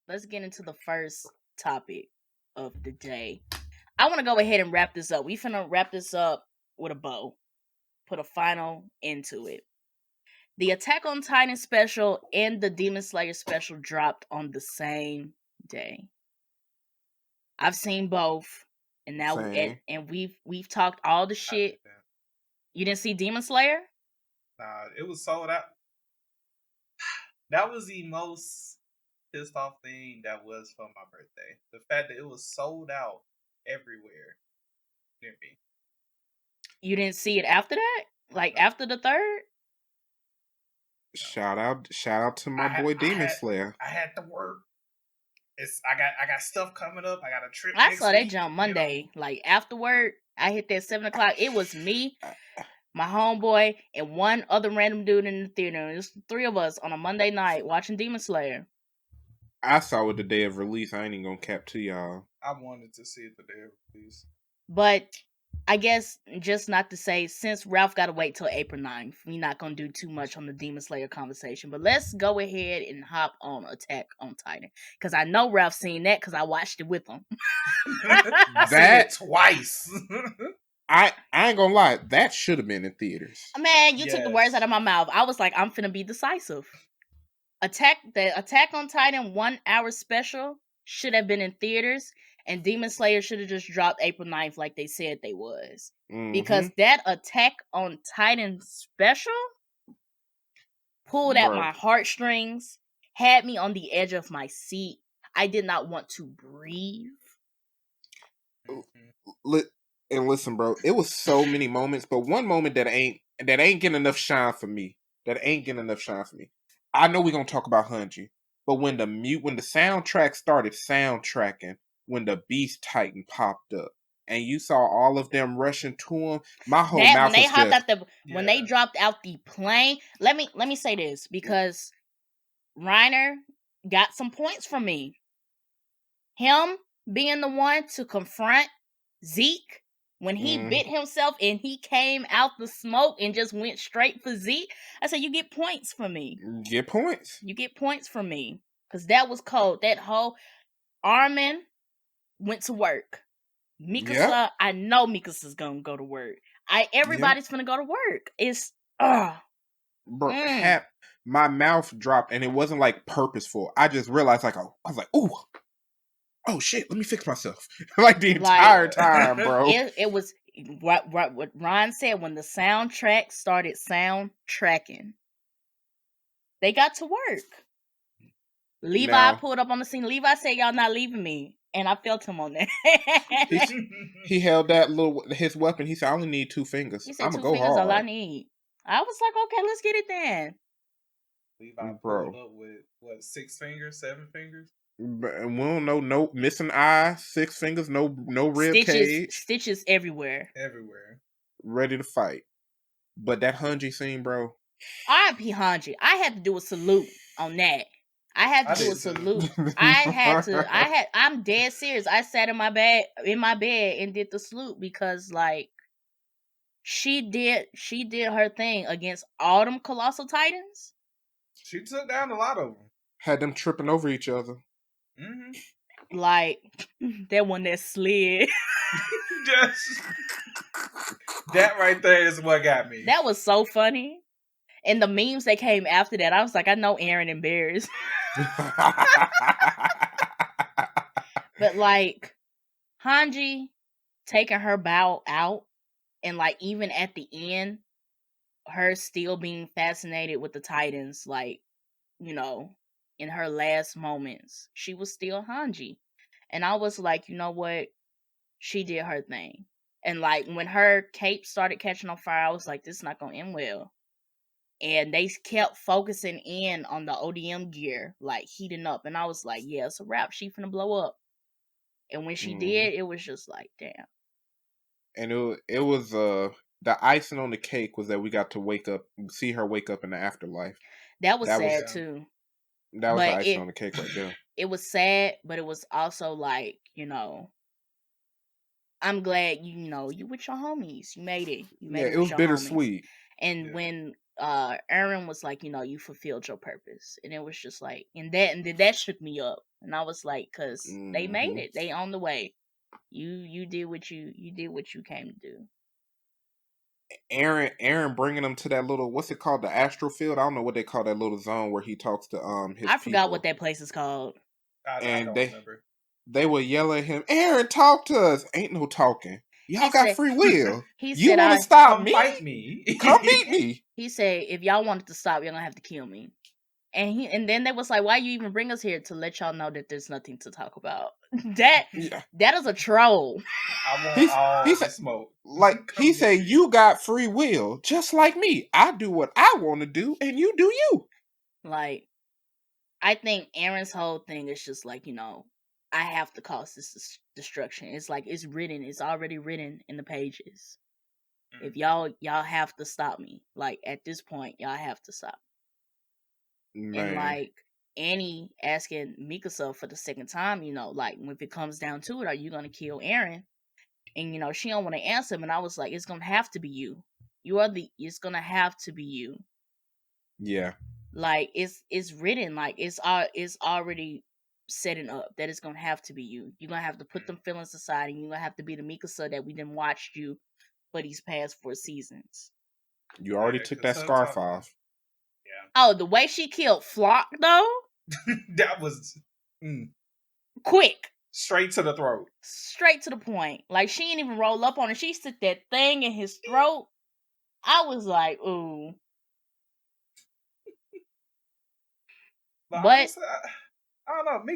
let's get into the first topic of the day. I want to go ahead and wrap this up. We finna wrap this up with a bow. Put a final end to it. The Attack on Titan special and the Demon Slayer special dropped on the same day. I've seen both, and now we've talked all the shit. You didn't see Demon Slayer? Nah, it was sold out. That was the most pissed off thing that was for my birthday. The fact that it was sold out everywhere near me. You didn't see it after that? Like after the third? Shout out to my boy Demon Slayer. I had to work. I got stuff coming up. I got a trip. I saw that jump Monday. Like after work, I hit that 7 o'clock. It was me, my homeboy, and one other random dude in the theater. It was the three of us on a Monday night watching Demon Slayer. I saw it the day of release. I ain't even gonna cap to y'all. I wanted to see it the day of release. But I guess just not to say, since Ralph got to wait till April 9th, we're not going to do too much on the Demon Slayer conversation. But let's go ahead and hop on Attack on Titan. Because I know Ralph seen that because I watched it with him. I seen it twice. I ain't gonna lie, that should have been in theaters. Man, you took the words out of my mouth. I was like, I'm finna be decisive. The Attack on Titan 1 hour special should have been in theaters, and Demon Slayer should have just dropped April 9th like they said they was. Mm-hmm. Because that Attack on Titan special pulled at my heartstrings, had me on the edge of my seat. I did not want to breathe. And listen, bro, it was so many moments, but one moment that ain't getting enough shine for me. I know we're gonna talk about Hanji, but when the soundtrack started soundtracking, when the Beast Titan popped up, and you saw all of them rushing to him, my whole mouth was just... When they dropped out the plane, let me say this, because Reiner got some points from me. Him being the one to confront Zeke when he bit himself and he came out the smoke and just went straight for Zeke, I said, you get points from me. Get points. You get points from me. Because that was cold. That whole Armin went to work. Mikasa, I know Mikasa's going to go to work. Everybody's going to go to work. It's, Bro, my mouth dropped, and it wasn't like purposeful. I just realized, I was like, ooh. Oh shit, let me fix myself. Like the entire time, bro. It was what Ron said when the soundtrack started soundtracking. They got to work. Levi pulled up on the scene. Levi said, y'all not leaving me. And I felt him on that. he held his weapon. He said, I only need 2 fingers. I'm going to go hard. All I need. I was like, okay, let's get it then. Levi pulled up with 6 fingers, 7 fingers? And we don't know, no missing eye, 6 fingers, no rib cage. Stitches everywhere. Ready to fight. But that Hanji scene, bro. R.I.P. Hanji. I had to do a salute on that. I had to do a salute. I'm dead serious. I sat in my bed and did the salute because like she did her thing against all them colossal titans. She took down a lot of them. Had them tripping over each other. Mm-hmm. Like that one that slid. That right there is what got me. That was so funny. And the memes that came after that, I was like, I know Eren embarrassed. But like Hanji taking her bow out, and like even at the end, her still being fascinated with the Titans, like, you know, in her last moments, she was still Hanji. And I was like, you know what? She did her thing. And like when her cape started catching on fire, I was like, this is not gonna end well. And they kept focusing in on the ODM gear, like heating up. And I was like, yeah, it's a wrap. She finna blow up. And when she did, it was just like, damn. And it was the icing on the cake was that we got to see her wake up in the afterlife. That was sad too. That was the icing on the cake right there. It was sad, but it was also like, you know, I'm glad you with your homies. You made it. It was bittersweet. And when Aaron was like, you fulfilled your purpose, and it was just like, and that shook me up, and I was like, cause they made it, they on the way. You did what you came to do. Aaron bringing them to that little, what's it called, the astral field? I don't know what they call that little zone where he talks to his I forgot people. What that place is called. I don't remember. They would yell at him, Aaron, talk to us. Ain't no talking. Y'all got free will. You want to stop me? Fight me. Come beat me. He said, if y'all wanted to stop, you're gonna have to kill me. And then they was like, why you even bring us here? To let y'all know that there's nothing to talk about. That is a troll. I want all the smoke. Like, he said, you got free will, just like me. I do what I want to do, and you do you. Like, I think Aaron's whole thing is just like, I have to cause this destruction. It's like, it's already written in the pages. If y'all have to stop me. Like, at this point, y'all have to stop. Man. And like Annie asking Mikasa for the second time, like, if it comes down to it, are you gonna kill Aaron? And she don't want to answer him, and I was like, it's gonna have to be you. It's gonna have to be you. Yeah. Like, it's written, like it's already setting up that it's gonna have to be you. You're gonna have to put them feelings aside, and you're gonna have to be the Mikasa that we done watched you for these past 4 seasons. You already took that scarf off. Yeah. Oh, the way she killed Flock, though? That was quick. Straight to the throat. Straight to the point. Like, she didn't even roll up on it. She stuck that thing in his throat. I was like, ooh. But honestly, I don't know.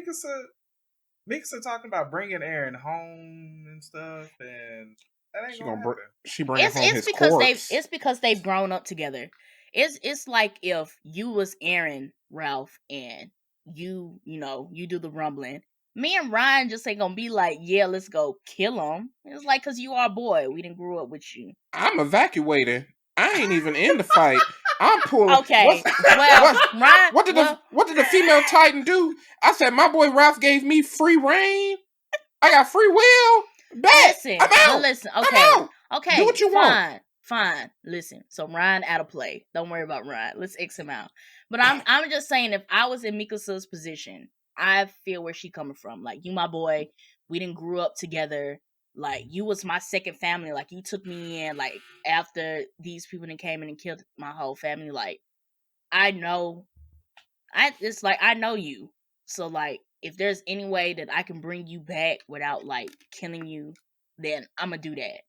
Mikasa talking about bringing Aaron home and stuff, and that ain't gonna happen. She bringing home his corpse. It's because they've grown up together. It's like if you was Aaron, Ralph, and you do the rumbling. Me and Ryan just ain't gonna be like, yeah, let's go kill him. It's like, because you are a boy. We didn't grow up with you. I'm evacuating. I ain't even in the fight. I'm pulling. Okay. Ryan. What did the female Titan do? I said, my boy Ralph gave me free reign. I got free will. Listen. I'm out. Listen. Okay. I'm out. Okay. Do what you want. Fine. Listen. So Ryan out of play. Don't worry about Ryan. Let's X him out. But I'm just saying, if I was in Mikasa's position, I feel where she coming from. Like, you my boy. We didn't grew up together. Like, you was my second family. Like, you took me in. Like, after these people then came in and killed my whole family. Like, I know. It's like, I know you. So, like, if there's any way that I can bring you back without, like, killing you, then I'm gonna do that.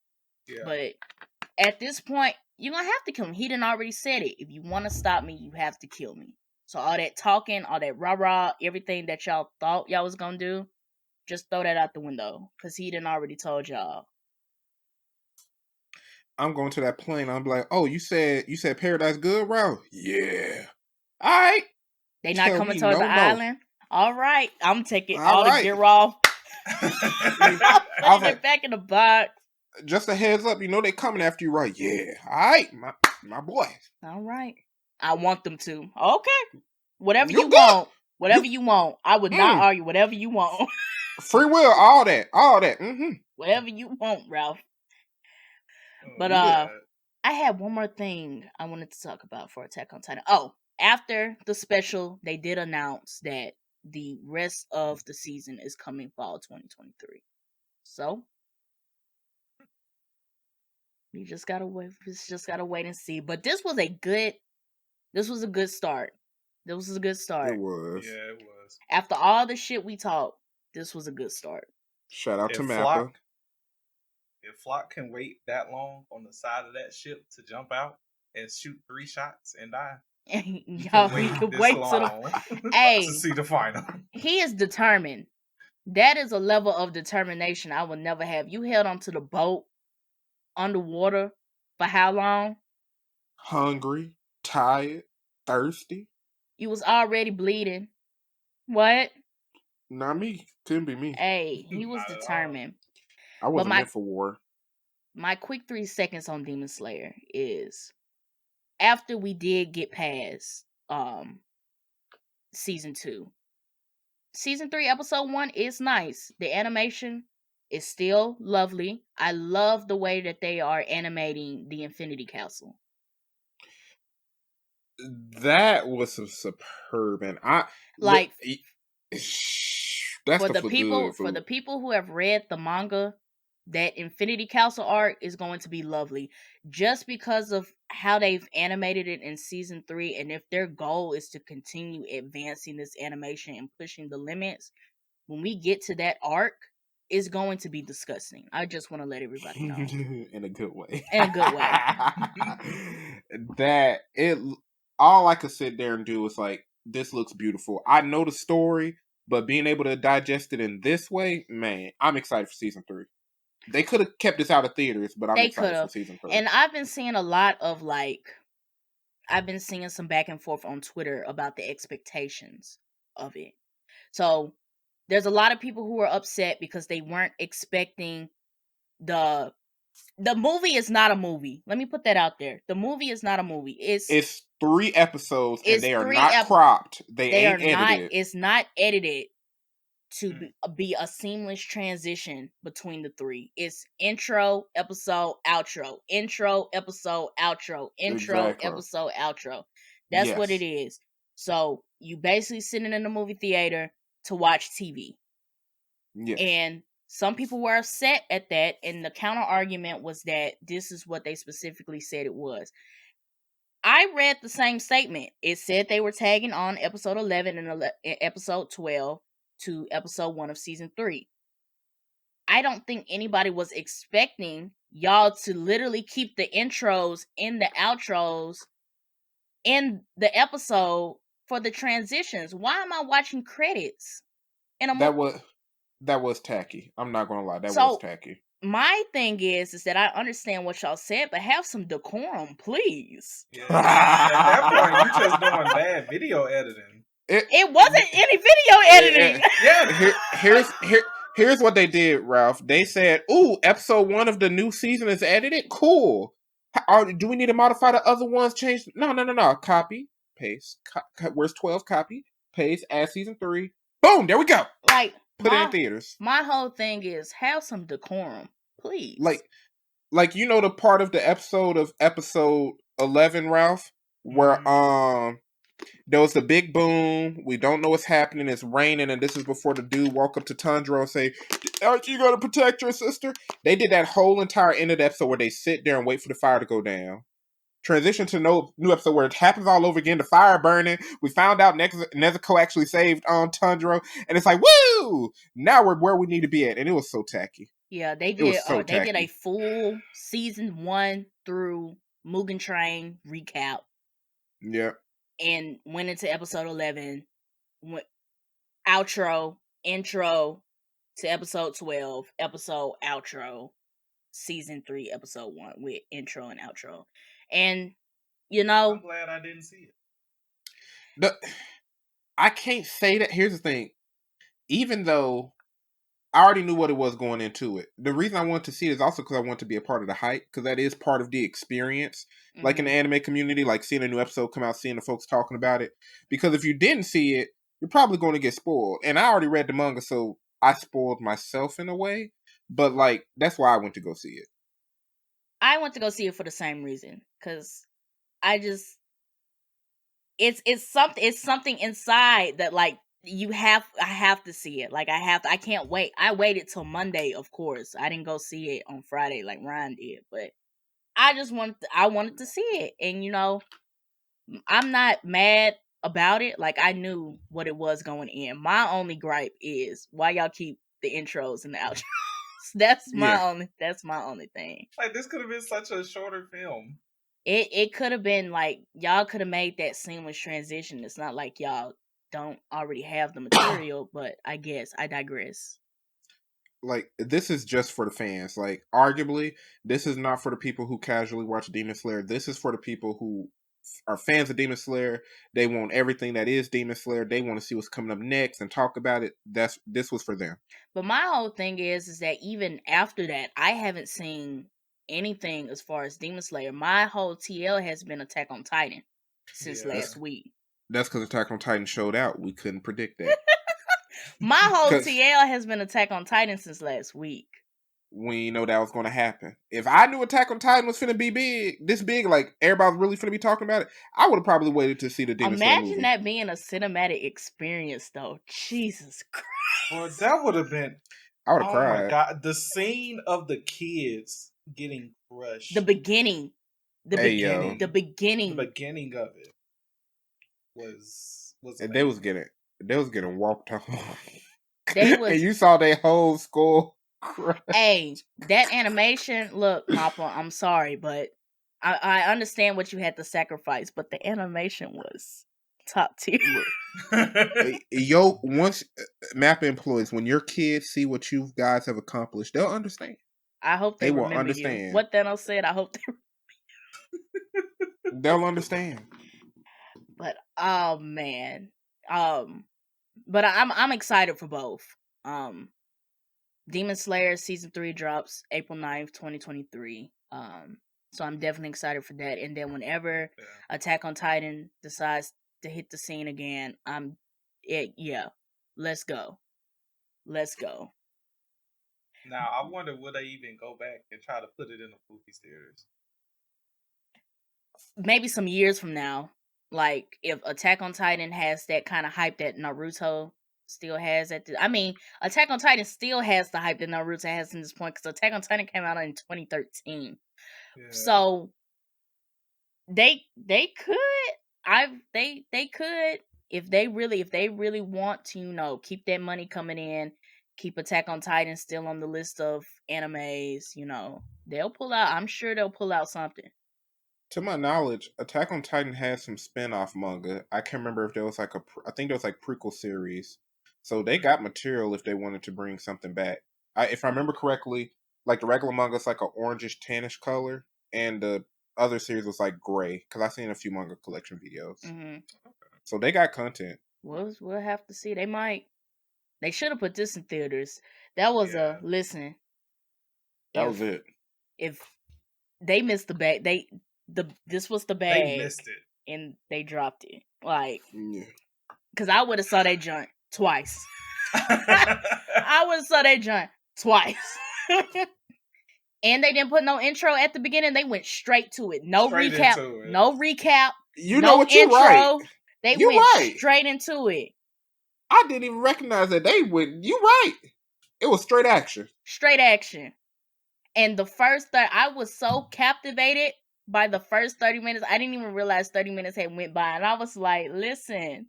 Yeah. But at this point, you're gonna have to kill me. He done already said it. If you want to stop me, you have to kill me. So all that talking, all that rah-rah, everything that y'all thought y'all was gonna do, just throw that out the window. Because he done already told y'all. I'm going to that plane. I'm like, oh, you said Paradise good, Ralph? Yeah. All right. They not coming towards the island? All right. I'm taking all the gear off. Putting it back in the box. Just a heads up, they coming after you, right? Yeah. All right, my boy. All right. I want them to. Okay. Whatever you want. Whatever you want. I would not argue. Whatever you want. Free will, all that. Mm-hmm. Whatever you want, Ralph. But I had one more thing I wanted to talk about for Attack on Titan. Oh, after the special, they did announce that the rest of the season is coming fall 2023. So you just gotta wait. Just gotta wait and see. But this was a good start. This was a good start. It was. Yeah, it was. After all the shit we talked, this was a good start. Shout out to Mappa. If Flock can wait that long on the side of that ship to jump out and shoot 3 shots and die, y'all, we can wait to see the final. He is determined. That is a level of determination I will never have. You held onto the boat underwater for how long? Hungry, tired, thirsty. You was already bleeding. What? Not me. Couldn't be me. Hey, he was determined. I wasn't meant for war. My quick 3 seconds on Demon Slayer is, after we did get past season 2, season 3 episode 1 is nice. The animation is still lovely. I love the way that they are animating the Infinity Castle. That was some superb, and Like that's for the the for good for food. the people who have read the manga, that Infinity Castle arc is going to be lovely, just because of how they've animated it in season 3, and if their goal is to continue advancing this animation and pushing the limits, when we get to that arc, it's going to be disgusting. I just want to let everybody know. In a good way. In a good way. That it all I could sit there and do was like, this looks beautiful. I know the story, but being able to digest it in this way, man, I'm excited for season 3. They could have kept this out of theaters, but I'm They could excited for have. season 3. And I've been seeing a lot of I've been seeing some back and forth on Twitter about the expectations of it. So there's a lot of people who are upset because they weren't expecting the movie is not a movie. Let me put that out there. The movie is not a movie. It's 3 episodes and It's they are 3 not cropped. They They are ain't not. edited. It's not edited to be a seamless transition between the 3. It's intro, episode, outro. Intro, episode, outro. Intro, Exactly. episode, outro. That's what it Yes. is. So you basically sitting in the movie theater to watch TV. Yes. And some people were upset at that, and the counter argument was that this is what they specifically said it was. I read the same statement. It said they were tagging on episode 11 and episode 12 to episode 1 of season 3. I don't think anybody was expecting y'all to literally keep the intros in the outros in the episode for the transitions. Why am I watching credits in a that was tacky. I'm not gonna lie, that was So tacky. my thing is that I understand what y'all said, but have some decorum, please. Yeah, at that point, you just doing bad video editing. It wasn't any video editing. Here's what they did, Ralph. They said, "Ooh, episode 1 of the new season is edited. Cool. Do we need to modify the other ones? Change? No. Copy, paste. Where's 12? Copy, paste. Add season 3. Boom. There we go. Like put it in theaters. My whole thing is have some decorum, please. Like you know the part of the episode of episode 11, Ralph, where there was the big boom. We don't know what's happening. It's raining, and this is before the dude walk up to Tundra and say, "Aren't you gonna protect your sister?" They did that whole entire end of the episode where they sit there and wait for the fire to go down. Transition to new episode where it happens all over again. The fire burning. We found out Nezuko actually saved Tundra, and it's like, woo! Now we're where we need to be at, and it was so tacky. Yeah, they did. They did a full season 1 through Mugen Train recap. Yeah. And went into episode 11, outro, intro to episode 12, episode outro, season 3, episode 1 with intro and outro. And I'm glad I didn't see it. I can't say that. Here's the thing. Even though I already knew what it was going into it, the reason I wanted to see it is also because I want to be a part of the hype, because that is part of the experience. Mm-hmm. Like in the anime community, like seeing a new episode come out, seeing the folks talking about it. Because if you didn't see it, you're probably going to get spoiled. And I already read the manga, so I spoiled myself in a way. But like, that's why I went to go see it. I went to go see it for the same reason, because I just it's something inside that like I have to see it. Like I can't wait. I waited till Monday, of course. I didn't go see it on Friday like Ryan did, but I wanted to see it. And I'm not mad about it. Like I knew what it was going in. My only gripe is why y'all keep the intros and the outros. That's my only thing. Like this could have been such a shorter film. It could have been like y'all could have made that seamless transition. It's not like y'all don't already have the material, but I guess I digress. Like, this is just for the fans. Like, arguably, this is not for the people who casually watch Demon Slayer. This is for the people who are fans of Demon Slayer. They want everything that is Demon Slayer. They want to see what's coming up next and talk about it. This was for them. But my whole thing is that even after that, I haven't seen anything as far as Demon Slayer. My whole TL has been Attack on Titan since last week. That's because Attack on Titan showed out. We couldn't predict that. My whole TL has been Attack on Titan since last week. We know that was going to happen. If I knew Attack on Titan was finna be this big, like everybody was really finna be talking about it, I would have probably waited to see the Demon Slayer movie. Imagine that being a cinematic experience, though. Jesus Christ. Well, that would have been. I would have cried. Oh my god, the scene of the kids getting crushed. The beginning. The beginning of it was. And they was getting walked home. And you saw their whole school. Hey, that animation, look, Papa, I'm sorry, but I understand what you had to sacrifice, but the animation was top tier. Yo, once MAPPA employees, when your kids see what you guys have accomplished, they'll understand. I hope they will understand. You. What Thanos said, I hope they they'll understand. But oh man. But I'm excited for both. Demon Slayer season 3 drops April 9th, 2023. So I'm definitely excited for that. And then whenever Attack on Titan decides to hit the scene again, let's go. Now I wonder, will they even go back and try to put it in the movie theaters? Maybe some years from now. Like if Attack on Titan has that kind of hype that Naruto still has Attack on Titan still has the hype that Naruto has in this point, because Attack on Titan came out in 2013. Yeah. So they could if they really want to, keep that money coming in, keep Attack on Titan still on the list of animes, they'll pull out. I'm sure they'll pull out something. To my knowledge, Attack on Titan has some spin-off manga. I can't remember if there was I think there was prequel series. So they got material if they wanted to bring something back. If I remember correctly, the regular manga is an orangish tannish color, and the other series was gray, because I've seen a few manga collection videos. Mm-hmm. So they got content. We'll have to see. They should have put this in theaters. That was listen. That was it. If they missed the bag, this was the bag. They missed it. And they dropped it. Because I would have saw that joint twice. I would have saw that joint twice. And they didn't put no intro at the beginning. They went straight to it. No recap. No recap. You know what? You're right. They went straight into it. I didn't even recognize that they went. You're right. It was straight action. Straight action. And the first I was so captivated by the first 30 minutes. I didn't even realize 30 minutes had went by. And I was like, listen.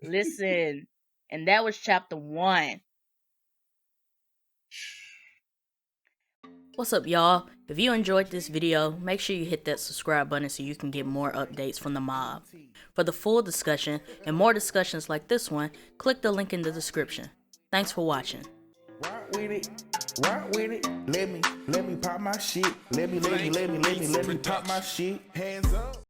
And that was chapter 1. What's up, y'all? If you enjoyed this video, make sure you hit that subscribe button so you can get more updates from the mob. For the full discussion and more discussions like this one, click the link in the description. Thanks for watching. Rock with it, let me pop my shit. Let me pop my shit. Hands up.